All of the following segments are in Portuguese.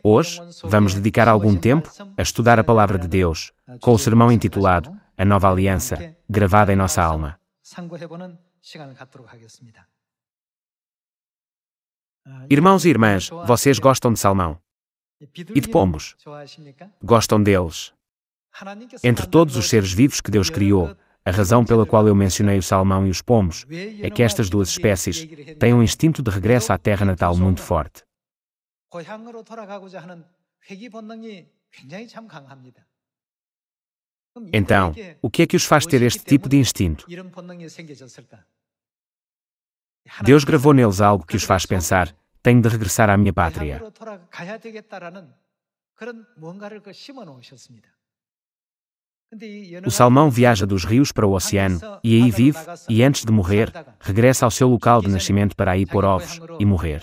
Hoje, vamos dedicar algum tempo a estudar a Palavra de Deus, com o sermão intitulado A Nova Aliança, gravada em nossa alma. Irmãos e irmãs, vocês gostam de salmão? E de pombos? Gostam deles? Entre todos os seres vivos que Deus criou, a razão pela qual eu mencionei o salmão e os pombos é que estas duas espécies têm um instinto de regresso à terra natal muito forte. Então, o que é que os faz ter este tipo de instinto? Deus gravou neles algo que os faz pensar: tenho de regressar à minha pátria. O salmão viaja dos rios para o oceano, e aí vive, e antes de morrer, regressa ao seu local de nascimento para aí pôr ovos e morrer.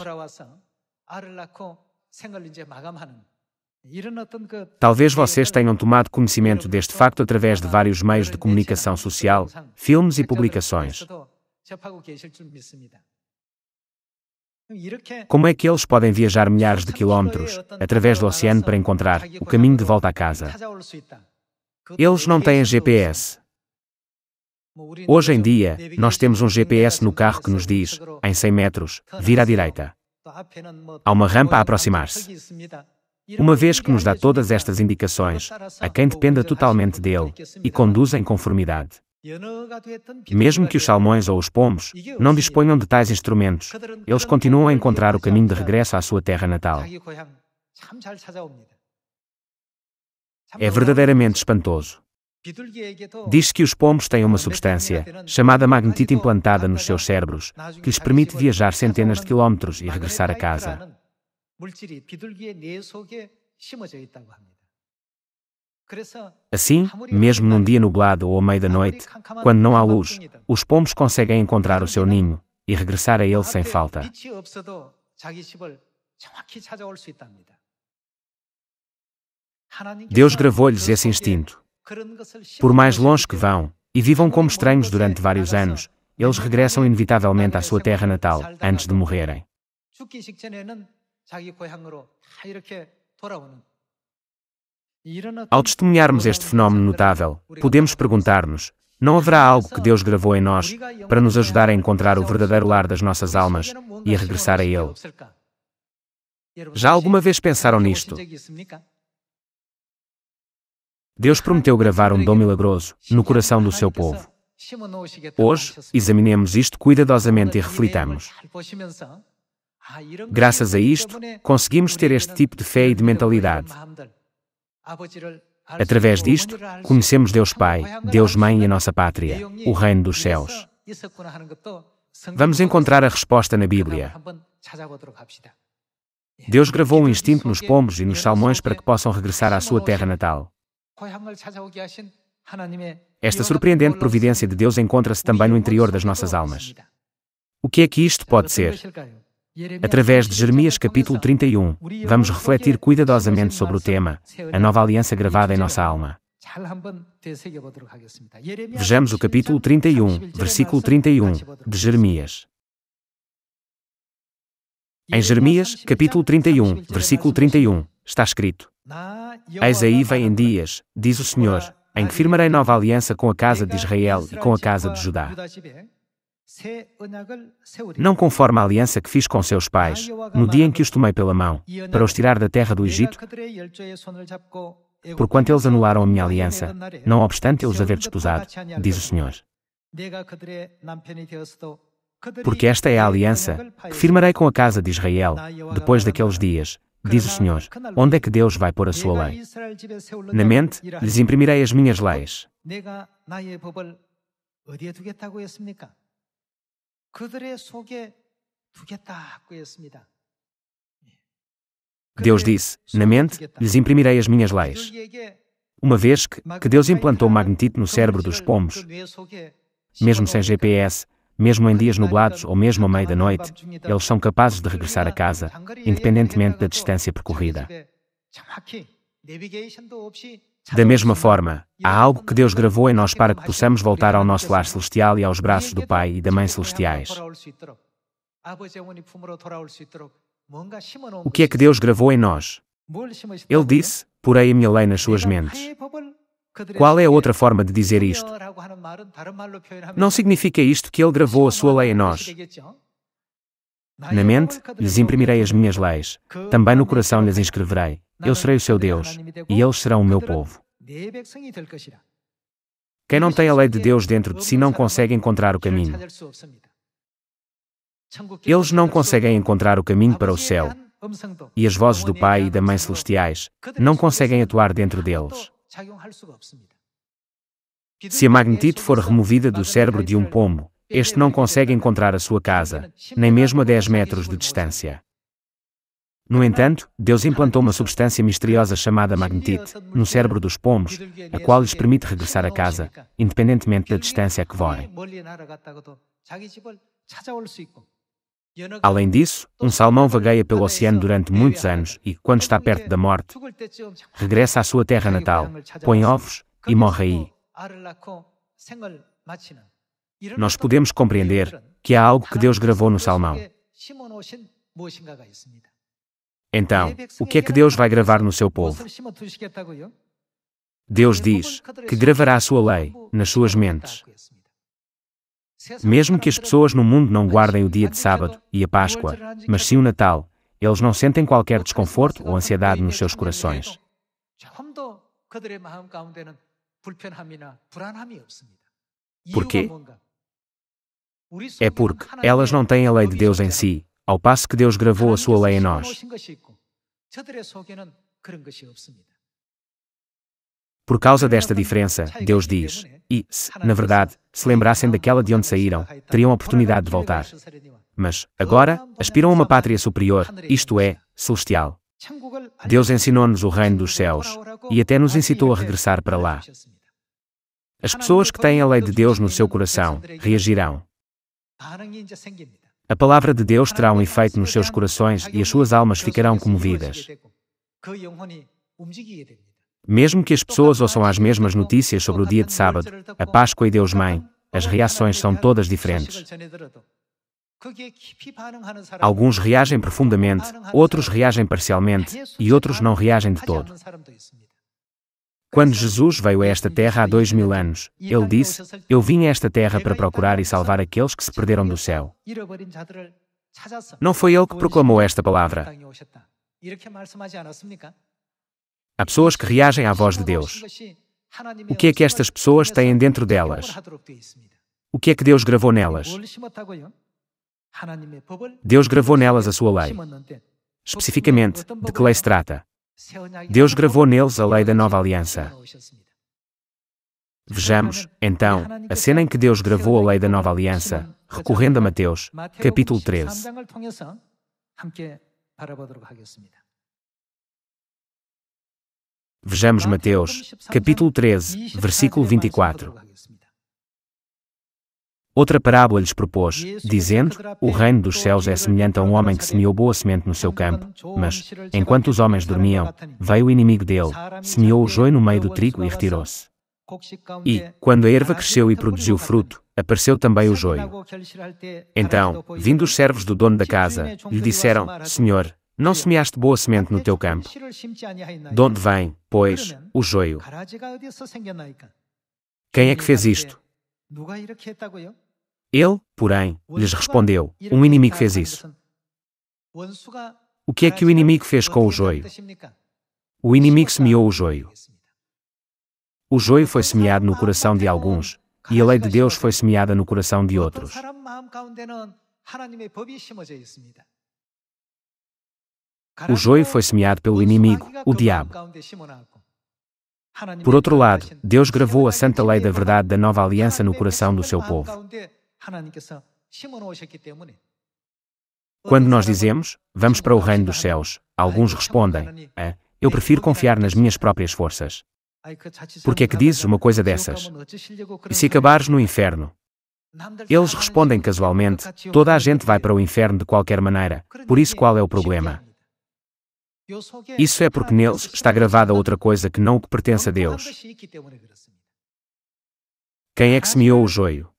Talvez vocês tenham tomado conhecimento deste facto através de vários meios de comunicação social, filmes e publicações. Como é que eles podem viajar milhares de quilómetros, através do oceano para encontrar o caminho de volta à casa? Eles não têm GPS. Hoje em dia, nós temos um GPS no carro que nos diz, em 100 metros, vira à direita. Há uma rampa a aproximar-se. Uma vez que nos dá todas estas indicações, a quem dependa totalmente dele, e conduz em conformidade. Mesmo que os salmões ou os pombos não disponham de tais instrumentos, eles continuam a encontrar o caminho de regresso à sua terra natal. É verdadeiramente espantoso. Diz-se que os pombos têm uma substância, chamada magnetite implantada nos seus cérebros, que lhes permite viajar centenas de quilómetros e regressar a casa. Assim, mesmo num dia nublado ou à meia da noite, quando não há luz, os pombos conseguem encontrar o seu ninho e regressar a ele sem falta. Deus gravou-lhes esse instinto. Por mais longe que vão, e vivam como estranhos durante vários anos, eles regressam inevitavelmente à sua terra natal, antes de morrerem. Ao testemunharmos este fenómeno notável, podemos perguntar-nos: não haverá algo que Deus gravou em nós para nos ajudar a encontrar o verdadeiro lar das nossas almas e a regressar a Ele? Já alguma vez pensaram nisto? Deus prometeu gravar um dom milagroso no coração do seu povo. Hoje, examinemos isto cuidadosamente e reflitamos. Graças a isto, conseguimos ter este tipo de fé e de mentalidade. Através disto, conhecemos Deus Pai, Deus Mãe e a nossa pátria, o reino dos céus. Vamos encontrar a resposta na Bíblia. Deus gravou um instinto nos pombos e nos salmões para que possam regressar à sua terra natal. Esta surpreendente providência de Deus encontra-se também no interior das nossas almas. O que é que isto pode ser? Através de Jeremias capítulo 31, vamos refletir cuidadosamente sobre o tema, a nova aliança gravada em nossa alma. Vejamos o capítulo 31, versículo 31, de Jeremias. Em Jeremias, capítulo 31, versículo 31, está escrito: Eis aí vêm dias, diz o Senhor, em que firmarei nova aliança com a casa de Israel e com a casa de Judá. Não conforme a aliança que fiz com seus pais, no dia em que os tomei pela mão, para os tirar da terra do Egito, porquanto eles anularam a minha aliança, não obstante eu os haver desposado, diz o Senhor. Porque esta é a aliança que firmarei com a casa de Israel, depois daqueles dias, diz o Senhor. Onde é que Deus vai pôr a sua lei? Na mente, lhes imprimirei as minhas leis. Deus disse, na mente, lhes imprimirei as minhas leis. Uma vez que Deus implantou magnetite no cérebro dos pombos, mesmo sem GPS, mesmo em dias nublados ou mesmo à meia da noite, eles são capazes de regressar a casa, independentemente da distância percorrida. Da mesma forma, há algo que Deus gravou em nós para que possamos voltar ao nosso lar celestial e aos braços do Pai e da Mãe celestiais. O que é que Deus gravou em nós? Ele disse: porei a minha lei nas suas mentes. Qual é a outra forma de dizer isto? Não significa isto que ele gravou a sua lei em nós. Na mente, lhes imprimirei as minhas leis. Também no coração lhes inscreverei. Eu serei o seu Deus, e eles serão o meu povo. Quem não tem a lei de Deus dentro de si não consegue encontrar o caminho. Eles não conseguem encontrar o caminho para o céu. E as vozes do Pai e da Mãe Celestiais não conseguem atuar dentro deles. Se a magnetite for removida do cérebro de um pombo, este não consegue encontrar a sua casa, nem mesmo a 10 metros de distância. No entanto, Deus implantou uma substância misteriosa chamada magnetite no cérebro dos pombos, a qual lhes permite regressar a casa, independentemente da distância a que voem. Além disso, um salmão vagueia pelo oceano durante muitos anos e, quando está perto da morte, regressa à sua terra natal, põe ovos e morre aí. Nós podemos compreender que há algo que Deus gravou no salmão. Então, o que é que Deus vai gravar no seu povo? Deus diz que gravará a sua lei nas suas mentes. Mesmo que as pessoas no mundo não guardem o dia de sábado e a Páscoa, mas sim o Natal, eles não sentem qualquer desconforto ou ansiedade nos seus corações. Por quê? É porque elas não têm a lei de Deus em si, ao passo que Deus gravou a sua lei em nós. Por causa desta diferença, Deus diz, e, na verdade, se lembrassem daquela de onde saíram, teriam a oportunidade de voltar. Mas, agora, aspiram a uma pátria superior, isto é, celestial. Deus ensinou-nos o reino dos céus, e até nos incitou a regressar para lá. As pessoas que têm a lei de Deus no seu coração, reagirão. A palavra de Deus terá um efeito nos seus corações e as suas almas ficarão comovidas. Mesmo que as pessoas ouçam as mesmas notícias sobre o dia de sábado, a Páscoa e Deus Mãe, as reações são todas diferentes. Alguns reagem profundamente, outros reagem parcialmente, e outros não reagem de todo. Quando Jesus veio a esta terra há 2000 anos, ele disse: eu vim a esta terra para procurar e salvar aqueles que se perderam do céu. Não foi ele que proclamou esta palavra. Há pessoas que reagem à voz de Deus. O que é que estas pessoas têm dentro delas? O que é que Deus gravou nelas? Deus gravou nelas a sua lei. Especificamente, de que lei se trata? Deus gravou neles a lei da nova aliança. Vejamos, então, a cena em que Deus gravou a lei da nova aliança, recorrendo a Mateus, capítulo 13. Vejamos Mateus, capítulo 13, versículo 24. Outra parábola lhes propôs, dizendo: o reino dos céus é semelhante a um homem que semeou boa semente no seu campo, mas, enquanto os homens dormiam, veio o inimigo dele, semeou o joio no meio do trigo e retirou-se. E, quando a erva cresceu e produziu fruto, apareceu também o joio. Então, vindo os servos do dono da casa, lhe disseram: Senhor, não semeaste boa semente no teu campo? De onde vem, pois, o joio? Quem é que fez isto? Ele, porém, lhes respondeu: um inimigo fez isso. O que é que o inimigo fez com o joio? O inimigo semeou o joio. O joio foi semeado no coração de alguns, e a lei de Deus foi semeada no coração de outros. O joio foi semeado pelo inimigo, o diabo. Por outro lado, Deus gravou a santa lei da verdade da nova aliança no coração do seu povo. Quando nós dizemos, vamos para o reino dos céus, alguns respondem: eu prefiro confiar nas minhas próprias forças. Por que é que dizes uma coisa dessas? E se acabares no inferno? Eles respondem casualmente: toda a gente vai para o inferno de qualquer maneira, por isso qual é o problema? Isso é porque neles está gravada outra coisa que não o que pertence a Deus. Quem é que semeou o joio?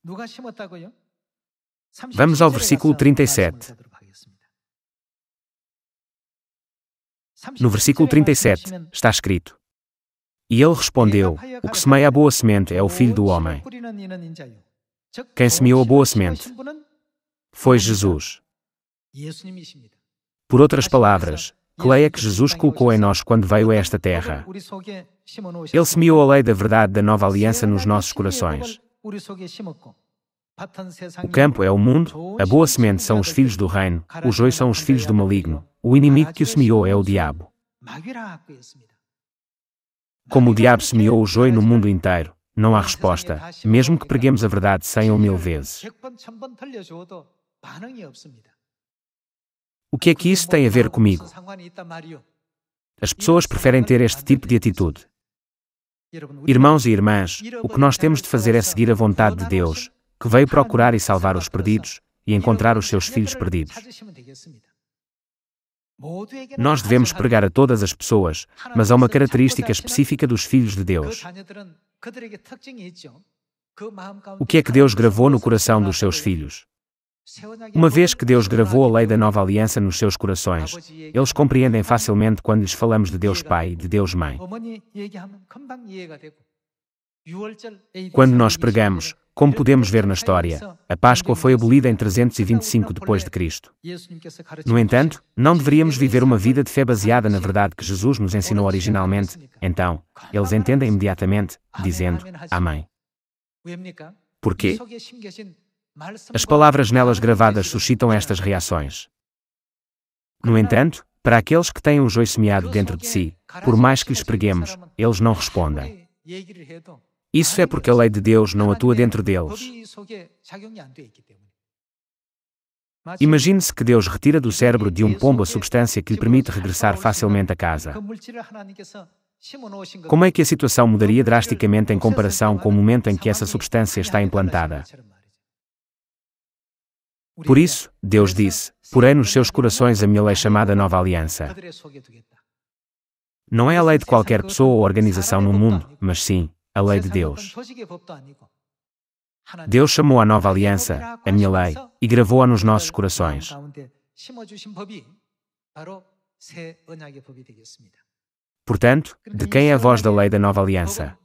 Vamos ao versículo 37. No versículo 37, está escrito: E ele respondeu: O que semeia a boa semente é o Filho do Homem. Quem semeou a boa semente foi Jesus. Por outras palavras, que lei é que Jesus colocou em nós quando veio a esta terra? Ele semeou a lei da verdade da nova aliança nos nossos corações. O campo é o mundo, a boa semente são os filhos do reino, os joios são os filhos do maligno, o inimigo que o semeou é o diabo. Como o diabo semeou o joio no mundo inteiro, não há resposta, mesmo que preguemos a verdade 100 ou 1000 vezes. O que é que isso tem a ver comigo? As pessoas preferem ter este tipo de atitude. Irmãos e irmãs, o que nós temos de fazer é seguir a vontade de Deus, que veio procurar e salvar os perdidos, e encontrar os seus filhos perdidos. Nós devemos pregar a todas as pessoas, mas há uma característica específica dos filhos de Deus. O que é que Deus gravou no coração dos seus filhos? Uma vez que Deus gravou a lei da nova aliança nos seus corações, eles compreendem facilmente quando lhes falamos de Deus Pai e de Deus Mãe. Quando nós pregamos, como podemos ver na história, a Páscoa foi abolida em 325 d.C. No entanto, não deveríamos viver uma vida de fé baseada na verdade que Jesus nos ensinou originalmente. Então, eles entendem imediatamente, dizendo: Amém. Por quê? As palavras nelas gravadas suscitam estas reações. No entanto, para aqueles que têm o joio semeado dentro de si, por mais que lhes preguemos, eles não respondem. Isso é porque a lei de Deus não atua dentro deles. Imagine-se que Deus retira do cérebro de um pombo a substância que lhe permite regressar facilmente a casa. Como é que a situação mudaria drasticamente em comparação com o momento em que essa substância está implantada? Por isso, Deus disse: Porém nos seus corações a minha lei chamada Nova Aliança. Não é a lei de qualquer pessoa ou organização no mundo, mas sim, a lei de Deus. Deus chamou a Nova Aliança, a minha lei, e gravou-a nos nossos corações. Portanto, de quem é a voz da lei da Nova Aliança?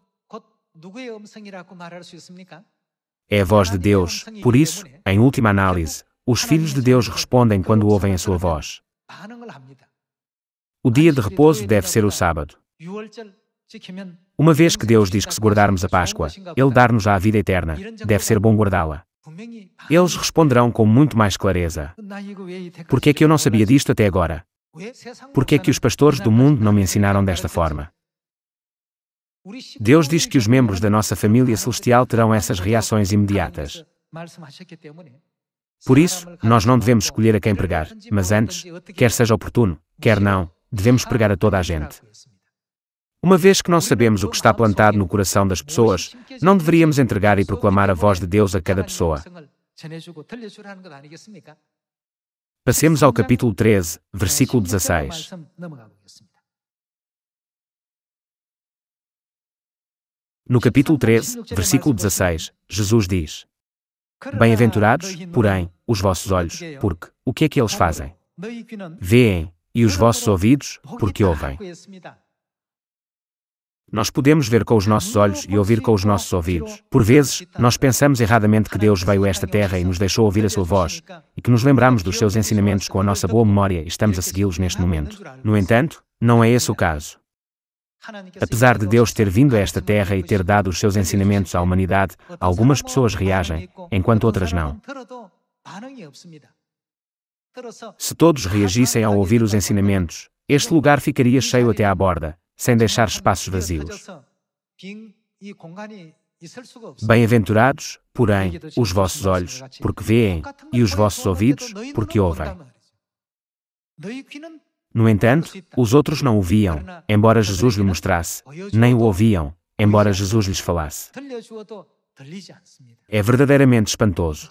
É a voz de Deus. Por isso, em última análise, os filhos de Deus respondem quando ouvem a sua voz. O dia de repouso deve ser o sábado. Uma vez que Deus diz que se guardarmos a Páscoa, Ele dar-nos a vida eterna, deve ser bom guardá-la. Eles responderão com muito mais clareza: Por que é que eu não sabia disto até agora? Por que é que os pastores do mundo não me ensinaram desta forma? Deus diz que os membros da nossa família celestial terão essas reações imediatas. Por isso, nós não devemos escolher a quem pregar, mas antes, quer seja oportuno, quer não, devemos pregar a toda a gente. Uma vez que não sabemos o que está plantado no coração das pessoas, não deveríamos entregar e proclamar a voz de Deus a cada pessoa. Passemos ao capítulo 13, versículo 16. No capítulo 13, versículo 16, Jesus diz: Bem-aventurados, porém, os vossos olhos, porque, o que é que eles fazem? Vêem, e os vossos ouvidos, porque ouvem. Nós podemos ver com os nossos olhos e ouvir com os nossos ouvidos. Por vezes, nós pensamos erradamente que Deus veio a esta terra e nos deixou ouvir a sua voz, e que nos lembramos dos seus ensinamentos com a nossa boa memória e estamos a segui-los neste momento. No entanto, não é esse o caso. Apesar de Deus ter vindo a esta terra e ter dado os seus ensinamentos à humanidade, algumas pessoas reagem, enquanto outras não. Se todos reagissem ao ouvir os ensinamentos, este lugar ficaria cheio até à borda, sem deixar espaços vazios. Bem-aventurados, porém, os vossos olhos, porque veem, e os vossos ouvidos, porque ouvem. No entanto, os outros não o viam, embora Jesus lhe mostrasse, nem o ouviam, embora Jesus lhes falasse. É verdadeiramente espantoso.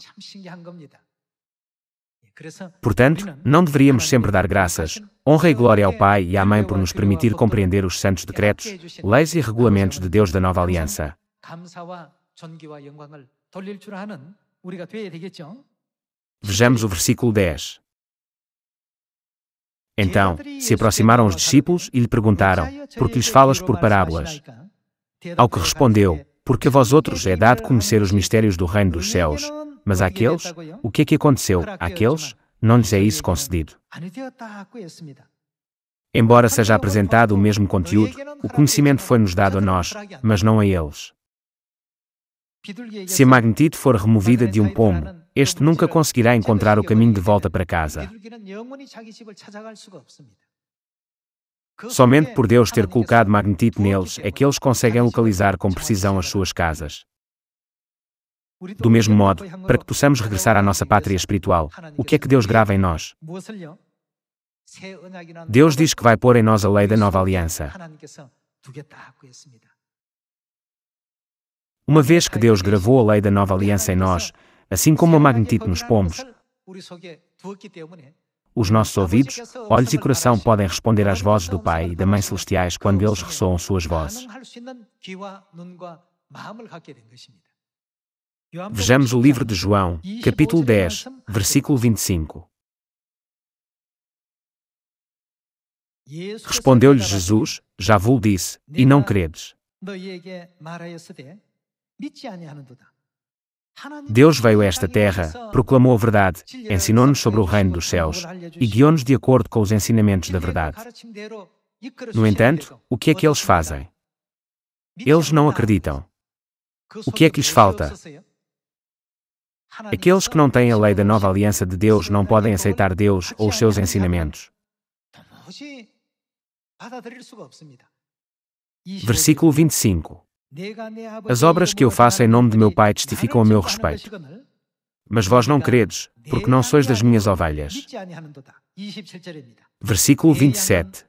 Portanto, não deveríamos sempre dar graças, honra e glória ao Pai e à Mãe por nos permitir compreender os santos decretos, leis e regulamentos de Deus da Nova Aliança. Vejamos o versículo 10. Então, se aproximaram os discípulos e lhe perguntaram: por que lhes falas por parábolas? Ao que respondeu: porque a vós outros é dado conhecer os mistérios do reino dos céus, mas àqueles, o que aconteceu? Àqueles, não lhes é isso concedido. Embora seja apresentado o mesmo conteúdo, o conhecimento foi-nos dado a nós, mas não a eles. Se a magnetite for removida de um pomo, este nunca conseguirá encontrar o caminho de volta para casa. Somente por Deus ter colocado magnetite neles é que eles conseguem localizar com precisão as suas casas. Do mesmo modo, para que possamos regressar à nossa pátria espiritual, o que é que Deus grava em nós? Deus diz que vai pôr em nós a lei da nova aliança. Uma vez que Deus gravou a lei da nova aliança em nós, assim como a magnetite nos pomos, os nossos ouvidos, olhos e coração podem responder às vozes do Pai e da Mãe Celestiais quando eles ressoam suas vozes. Vejamos o livro de João, capítulo 10, versículo 25. Respondeu-lhes Jesus: já vos disse, e não credes. Deus veio a esta terra, proclamou a verdade, ensinou-nos sobre o reino dos céus e guiou-nos de acordo com os ensinamentos da verdade. No entanto, o que é que eles fazem? Eles não acreditam. O que é que lhes falta? Aqueles que não têm a lei da nova aliança de Deus não podem aceitar Deus ou os seus ensinamentos. Versículo 25. As obras que eu faço em nome de meu Pai testificam a meu respeito. Mas vós não credes, porque não sois das minhas ovelhas. Versículo 27.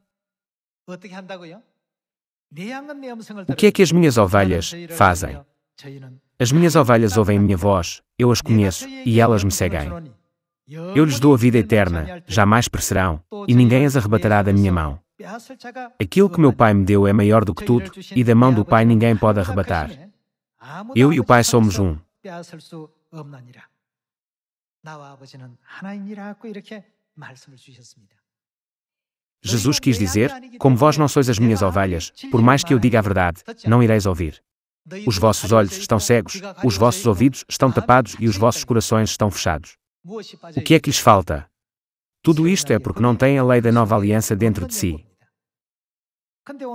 O que é que as minhas ovelhas fazem? As minhas ovelhas ouvem a minha voz, eu as conheço, e elas me seguem. Eu lhes dou a vida eterna, jamais perecerão, e ninguém as arrebatará da minha mão. Aquilo que meu Pai me deu é maior do que tudo, e da mão do Pai ninguém pode arrebatar. Eu e o Pai somos um. Jesus quis dizer: como vós não sois as minhas ovelhas, por mais que eu diga a verdade, não ireis ouvir. Os vossos olhos estão cegos, os vossos ouvidos estão tapados e os vossos corações estão fechados. O que é que lhes falta? Tudo isto é porque não têm a lei da nova aliança dentro de si.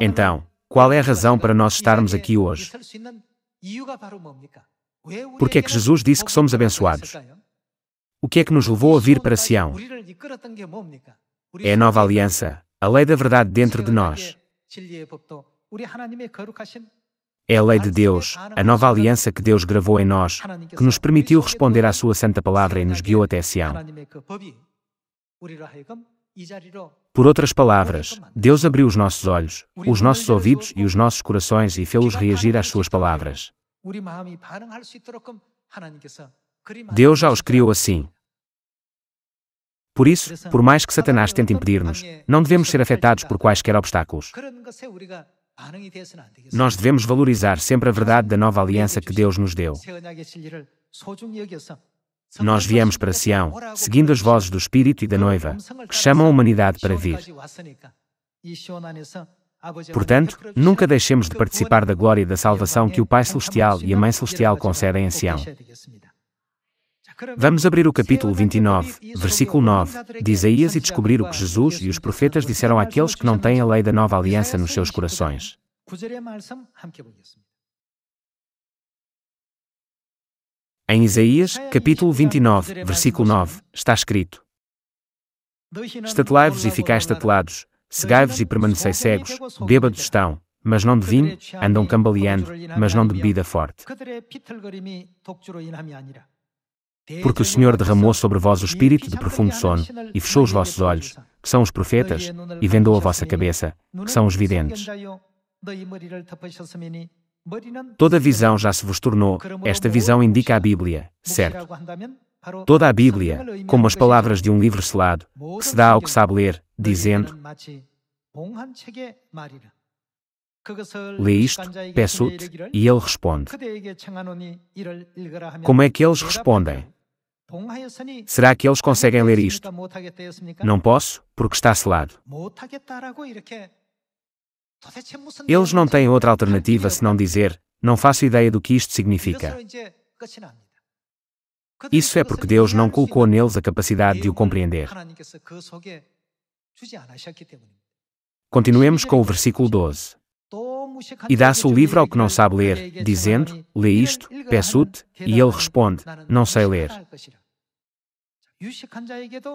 Então, qual é a razão para nós estarmos aqui hoje? Por que é que Jesus disse que somos abençoados? O que é que nos levou a vir para Sião? É a nova aliança, a lei da verdade dentro de nós. É a lei de Deus, a nova aliança que Deus gravou em nós, que nos permitiu responder à sua santa palavra e nos guiou até Sião. Por outras palavras, Deus abriu os nossos olhos, os nossos ouvidos e os nossos corações e fê-los reagir às suas palavras. Deus já os criou assim. Por isso, por mais que Satanás tente impedir-nos, não devemos ser afetados por quaisquer obstáculos. Nós devemos valorizar sempre a verdade da nova aliança que Deus nos deu. Nós viemos para Sião, seguindo as vozes do Espírito e da noiva, que chamam a humanidade para vir. Portanto, nunca deixemos de participar da glória e da salvação que o Pai Celestial e a Mãe Celestial concedem em Sião. Vamos abrir o capítulo 29, versículo 9, de Isaías e descobrir o que Jesus e os profetas disseram àqueles que não têm a lei da nova aliança nos seus corações. Em Isaías, capítulo 29, versículo 9, está escrito: estatelai-vos e ficai estatelados, cegai-vos e permaneceis cegos, bêbados estão, mas não de vinho, andam cambaleando, mas não de bebida forte. Porque o Senhor derramou sobre vós o espírito de profundo sono, e fechou os vossos olhos, que são os profetas, e vendou a vossa cabeça, que são os videntes. Toda visão já se vos tornou, esta visão indica a Bíblia, certo? Toda a Bíblia, como as palavras de um livro selado, que se dá ao que sabe ler, dizendo: lê isto, peço-te, e ele responde. Como é que eles respondem? Será que eles conseguem ler isto? Não posso, porque está selado. Eles não têm outra alternativa senão dizer: não faço ideia do que isto significa. Isso é porque Deus não colocou neles a capacidade de o compreender. Continuemos com o versículo 12. E dá-se o livro ao que não sabe ler, dizendo: lê isto, peço-te, e ele responde: não sei ler.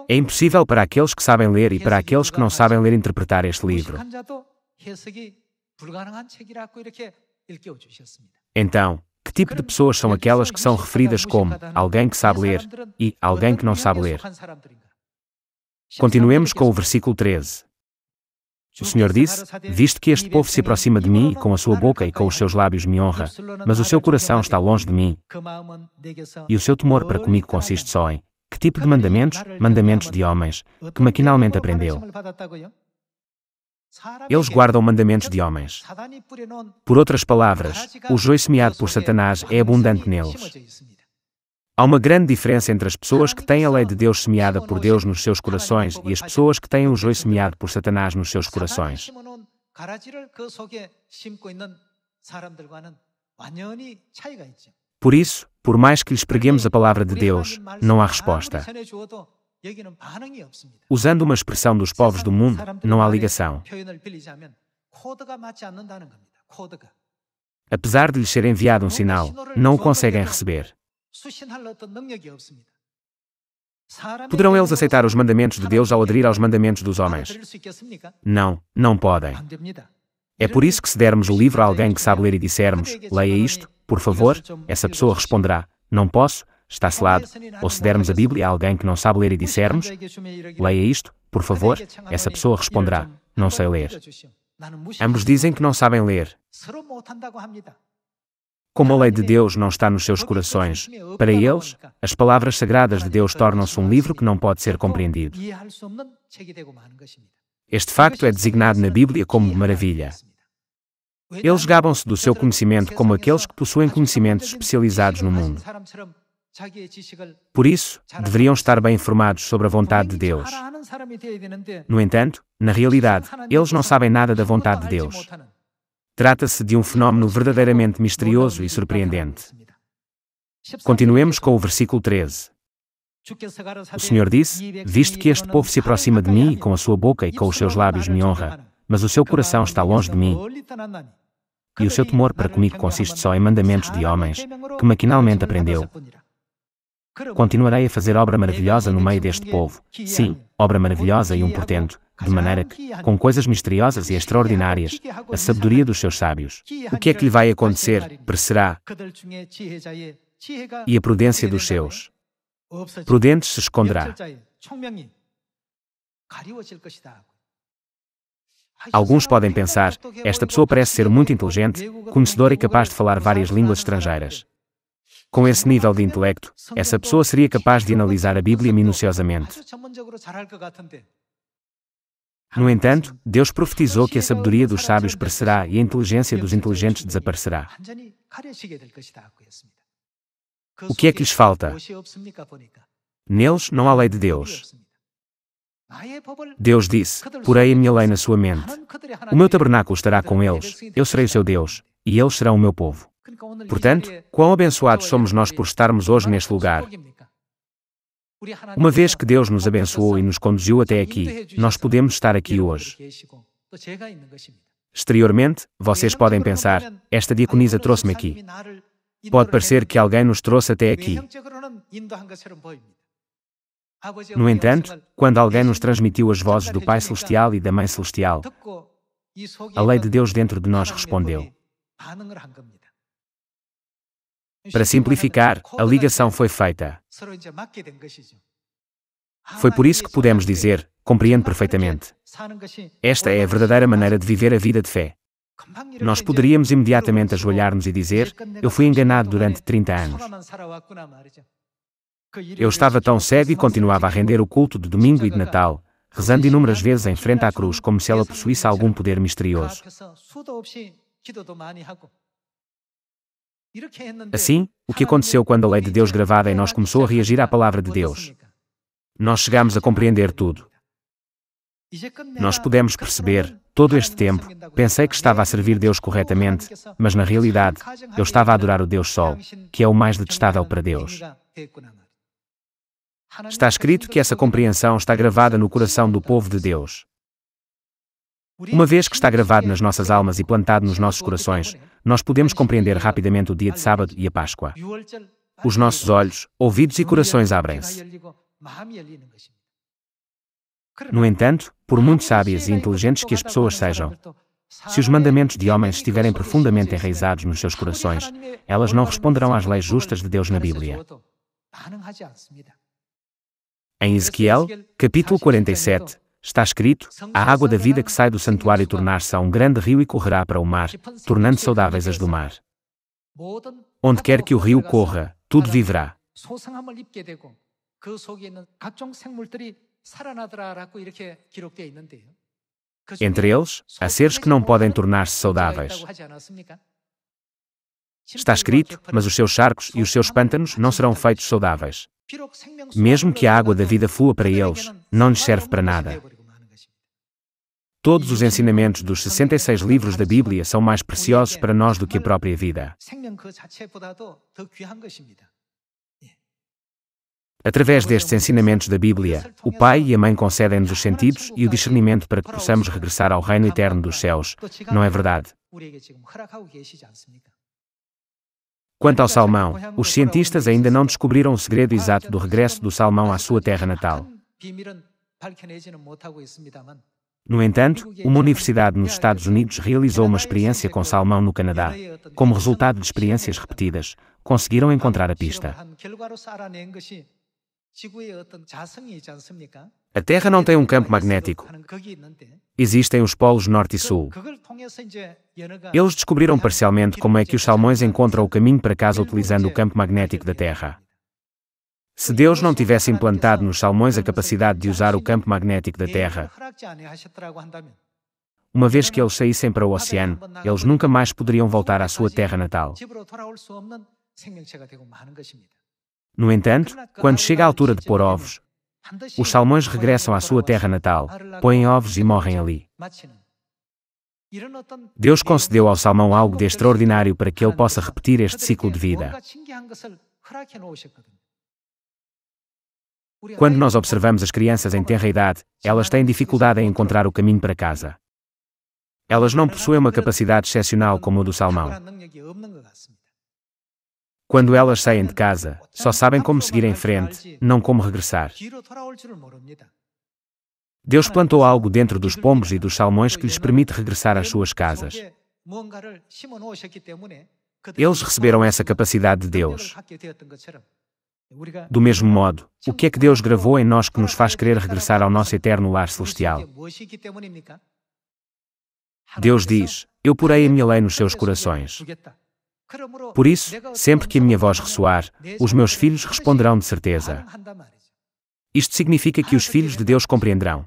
É impossível para aqueles que sabem ler e para aqueles que não sabem ler interpretar este livro. Então, que tipo de pessoas são aquelas que são referidas como alguém que sabe ler e alguém que não sabe ler? Continuemos com o versículo 13. O Senhor disse: visto que este povo se aproxima de mim e com a sua boca e com os seus lábios me honra, mas o seu coração está longe de mim, e o seu temor para comigo consiste só em que tipo de mandamentos? Mandamentos de homens, que maquinalmente aprendeu. Eles guardam mandamentos de homens. Por outras palavras, o joio semeado por Satanás é abundante neles. Há uma grande diferença entre as pessoas que têm a lei de Deus semeada por Deus nos seus corações e as pessoas que têm o joio semeado por Satanás nos seus corações. Por isso, por mais que lhes preguemos a palavra de Deus, não há resposta. Usando uma expressão dos povos do mundo, não há ligação. Apesar de lhes ser enviado um sinal, não o conseguem receber. Poderão eles aceitar os mandamentos de Deus ao aderir aos mandamentos dos homens? Não, não podem. É por isso que se dermos o livro a alguém que sabe ler e dissermos: leia isto, por favor, essa pessoa responderá: não posso, está selado. Ou se dermos a Bíblia a alguém que não sabe ler e dissermos: leia isto, por favor, essa pessoa responderá: não sei ler. Ambos dizem que não sabem ler. Como a lei de Deus não está nos seus corações, para eles, as palavras sagradas de Deus tornam-se um livro que não pode ser compreendido. Este facto é designado na Bíblia como maravilha. Eles gabam-se do seu conhecimento como aqueles que possuem conhecimentos especializados no mundo. Por isso, deveriam estar bem informados sobre a vontade de Deus. No entanto, na realidade, eles não sabem nada da vontade de Deus. Trata-se de um fenómeno verdadeiramente misterioso e surpreendente. Continuemos com o versículo 13. O Senhor disse: visto que este povo se aproxima de mim e com a sua boca e com os seus lábios me honra, mas o seu coração está longe de mim, e o seu temor para comigo consiste só em mandamentos de homens, que maquinalmente aprendeu. Continuarei a fazer obra maravilhosa no meio deste povo. Sim, obra maravilhosa e um portento, de maneira que, com coisas misteriosas e extraordinárias, a sabedoria dos seus sábios. O que é que lhe vai acontecer? Perecerá. E a prudência dos seus prudentes se esconderá. Alguns podem pensar: esta pessoa parece ser muito inteligente, conhecedora e capaz de falar várias línguas estrangeiras. Com esse nível de intelecto, essa pessoa seria capaz de analisar a Bíblia minuciosamente. No entanto, Deus profetizou que a sabedoria dos sábios perecerá e a inteligência dos inteligentes desaparecerá. O que é que lhes falta? Neles não há lei de Deus. Deus disse: porei a minha lei na sua mente. O meu tabernáculo estará com eles, eu serei o seu Deus, e eles serão o meu povo. Portanto, quão abençoados somos nós por estarmos hoje neste lugar. Uma vez que Deus nos abençoou e nos conduziu até aqui, nós podemos estar aqui hoje. Exteriormente, vocês podem pensar: esta diaconisa trouxe-me aqui. Pode parecer que alguém nos trouxe até aqui. No entanto, quando alguém nos transmitiu as vozes do Pai Celestial e da Mãe Celestial, a lei de Deus dentro de nós respondeu. Para simplificar, a ligação foi feita. Foi por isso que podemos dizer: compreendo perfeitamente. Esta é a verdadeira maneira de viver a vida de fé. Nós poderíamos imediatamente ajoelhar-nos e dizer: eu fui enganado durante 30 anos. Eu estava tão cego e continuava a render o culto de domingo e de Natal, rezando inúmeras vezes em frente à cruz como se ela possuísse algum poder misterioso. Assim, o que aconteceu quando a lei de Deus gravada em nós começou a reagir à palavra de Deus? Nós chegamos a compreender tudo. Nós pudemos perceber, todo este tempo, pensei que estava a servir Deus corretamente, mas na realidade, eu estava a adorar o Deus Sol, que é o mais detestável para Deus. Está escrito que essa compreensão está gravada no coração do povo de Deus. Uma vez que está gravado nas nossas almas e plantado nos nossos corações, nós podemos compreender rapidamente o dia de sábado e a Páscoa. Os nossos olhos, ouvidos e corações abrem-se. No entanto, por muito sábias e inteligentes que as pessoas sejam, se os mandamentos de homens estiverem profundamente enraizados nos seus corações, elas não responderão às leis justas de Deus na Bíblia. Em Ezequiel, capítulo 47, está escrito: a água da vida que sai do santuário tornar-se a um grande rio e correrá para o mar, tornando saudáveis as do mar. Onde quer que o rio corra, tudo viverá. Entre eles, há seres que não podem tornar-se saudáveis. Está escrito: mas os seus charcos e os seus pântanos não serão feitos saudáveis. Mesmo que a água da vida flua para eles, não lhes serve para nada. Todos os ensinamentos dos 66 livros da Bíblia são mais preciosos para nós do que a própria vida. Através destes ensinamentos da Bíblia, o Pai e a Mãe concedem-nos os sentidos e o discernimento para que possamos regressar ao reino eterno dos céus, não é verdade? Quanto ao salmão, os cientistas ainda não descobriram o segredo exato do regresso do salmão à sua terra natal. No entanto, uma universidade nos Estados Unidos realizou uma experiência com salmão no Canadá. Como resultado de experiências repetidas, conseguiram encontrar a pista. A Terra não tem um campo magnético. Existem os polos norte e sul. Eles descobriram parcialmente como é que os salmões encontram o caminho para casa utilizando o campo magnético da Terra. Se Deus não tivesse implantado nos salmões a capacidade de usar o campo magnético da Terra, uma vez que eles saíssem para o oceano, eles nunca mais poderiam voltar à sua terra natal. No entanto, quando chega a altura de pôr ovos, os salmões regressam à sua terra natal, põem ovos e morrem ali. Deus concedeu ao salmão algo de extraordinário para que ele possa repetir este ciclo de vida. Quando nós observamos as crianças em tenra idade, elas têm dificuldade em encontrar o caminho para casa. Elas não possuem uma capacidade excepcional como a do salmão. Quando elas saem de casa, só sabem como seguir em frente, não como regressar. Deus plantou algo dentro dos pombos e dos salmões que lhes permite regressar às suas casas. Eles receberam essa capacidade de Deus. Do mesmo modo, o que é que Deus gravou em nós que nos faz querer regressar ao nosso eterno lar celestial? Deus diz: eu porei a minha lei nos seus corações. Por isso, sempre que a minha voz ressoar, os meus filhos responderão de certeza. Isto significa que os filhos de Deus compreenderão.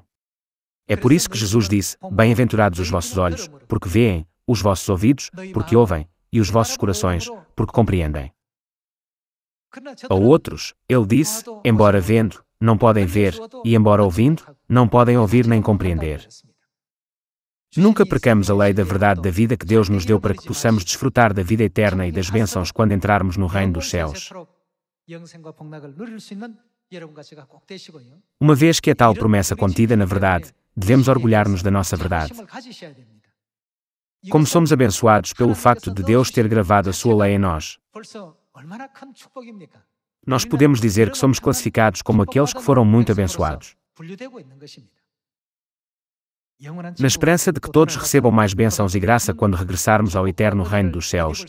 É por isso que Jesus disse: bem-aventurados os vossos olhos, porque veem, os vossos ouvidos, porque ouvem, e os vossos corações, porque compreendem. A outros, ele disse: embora vendo, não podem ver, e embora ouvindo, não podem ouvir nem compreender. Nunca percamos a lei da verdade da vida que Deus nos deu para que possamos desfrutar da vida eterna e das bênçãos quando entrarmos no reino dos céus. Uma vez que é tal promessa contida na verdade, devemos orgulhar-nos da nossa verdade. Como somos abençoados pelo facto de Deus ter gravado a sua lei em nós. Nós podemos dizer que somos classificados como aqueles que foram muito abençoados. Na esperança de que todos recebam mais bênçãos e graça quando regressarmos ao eterno reino dos céus,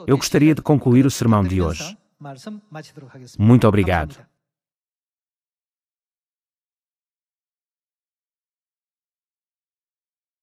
eu gostaria de concluir o sermão de hoje. Muito obrigado.